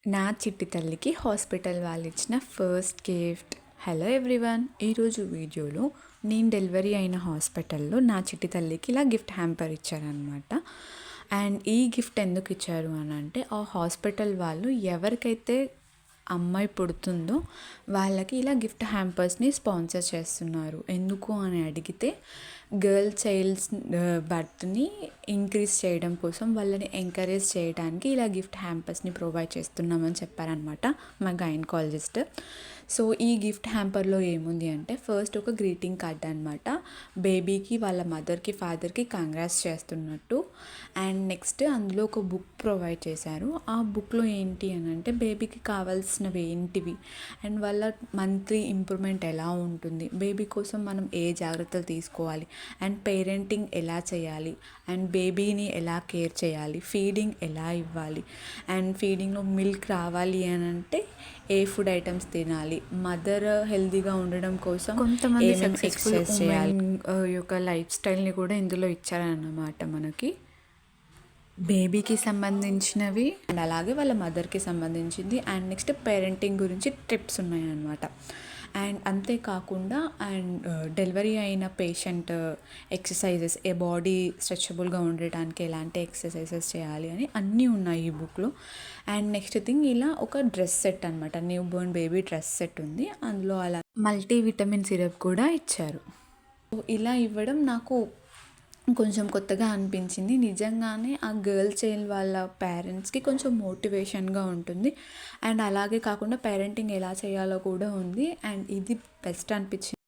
నా చిట్టి తల్లికి హాస్పిటల్ వాళ్ళు ఇచ్చిన ఫస్ట్ గిఫ్ట్. హలో ఎవ్రీవన్, ఈరోజు వీడియోలో నేను డెలివరీ అయిన హాస్పిటల్లో నా చిట్టి తల్లికి ఇలా గిఫ్ట్ హ్యాంపర్ ఇచ్చారనమాట. అండ్ ఈ గిఫ్ట్ ఎందుకు ఇచ్చారు అని అంటే, ఆ హాస్పిటల్ వాళ్ళు ఎవరికైతే అమ్మాయి పుడుతుందో వాళ్ళకి ఇలా గిఫ్ట్ హ్యాంపర్స్ని స్పాన్సర్ చేస్తున్నారు. ఎందుకు అని అడిగితే, గర్ల్ చైల్డ్స్ బర్త్ని ఇంక్రీజ్ చేయడం కోసం, వాళ్ళని ఎంకరేజ్ చేయడానికి ఇలా గిఫ్ట్ హ్యాంపర్స్ని ప్రొవైడ్ చేస్తున్నామని చెప్పారనమాట మా గైనకాలజిస్ట్. సో ఈ గిఫ్ట్ హ్యాంపర్లో ఏముంది అంటే, ఫస్ట్ ఒక గ్రీటింగ్ కార్డ్ అనమాట, బేబీకి వాళ్ళ మదర్కి ఫాదర్కి కంగ్రాట్స్ చేస్తున్నట్టు. అండ్ నెక్స్ట్ అందులో ఒక బుక్ ప్రొవైడ్ చేశారు. ఆ బుక్లో ఏంటి అని అంటే, బేబీకి కావాల్సినవి ఏంటివి అండ్ వాళ్ళ మంత్లీ ఇంప్రూవ్మెంట్ ఎలా ఉంటుంది, బేబీ కోసం మనం ఏ జాగ్రత్తలు తీసుకోవాలి, అండ్ పేరెంటింగ్ ఎలా చేయాలి, అండ్ బేబీని ఎలా కేర్ చేయాలి, ఫీడింగ్ ఎలా ఇవ్వాలి, అండ్ ఫీడింగ్లో మిల్క్ రావాలి అని అంటే ఏ ఫుడ్ ఐటమ్స్ తినాలి, మదర్ హెల్తీగా ఉండడం కోసం కొంతమంది ఎక్సర్సైజ్ చేయాలి యొక్క లైఫ్ స్టైల్ని కూడా ఇందులో ఇచ్చారన్నమాట మనకి. బేబీకి సంబంధించినవి అండ్ అలాగే వాళ్ళ మదర్కి సంబంధించింది, అండ్ నెక్స్ట్ పేరెంటింగ్ గురించి టిప్స్ ఉన్నాయన్నమాట. అండ్ అంతేకాకుండా డెలివరీ అయిన పేషెంట్ ఎక్సర్సైజెస్, ఏ బాడీ స్ట్రెచబుల్గా ఉండటానికి ఎలాంటి ఎక్సర్సైజెస్ చేయాలి అని అన్నీ ఉన్నాయి ఈ బుక్లో. అండ్ నెక్స్ట్ థింగ్, ఇలా ఒక డ్రెస్ సెట్ అనమాట, new Born baby dress set ఉంది అందులో. అలా మల్టీవిటమిన్ సిరప్ కూడా ఇచ్చారు. ఇలా ఇవ్వడం నాకు కొంచెం కొత్తగా అనిపించింది. నిజంగానే ఆ గర్ల్ చైల్డ్ వాళ్ళ పేరెంట్స్కి కొంచెం మోటివేషన్గా ఉంటుంది. అండ్ అలాగే కాకుండా పేరెంటింగ్ ఎలా చేయాలో కూడా ఉంది. అండ్ ఇది బెస్ట్ అనిపించింది.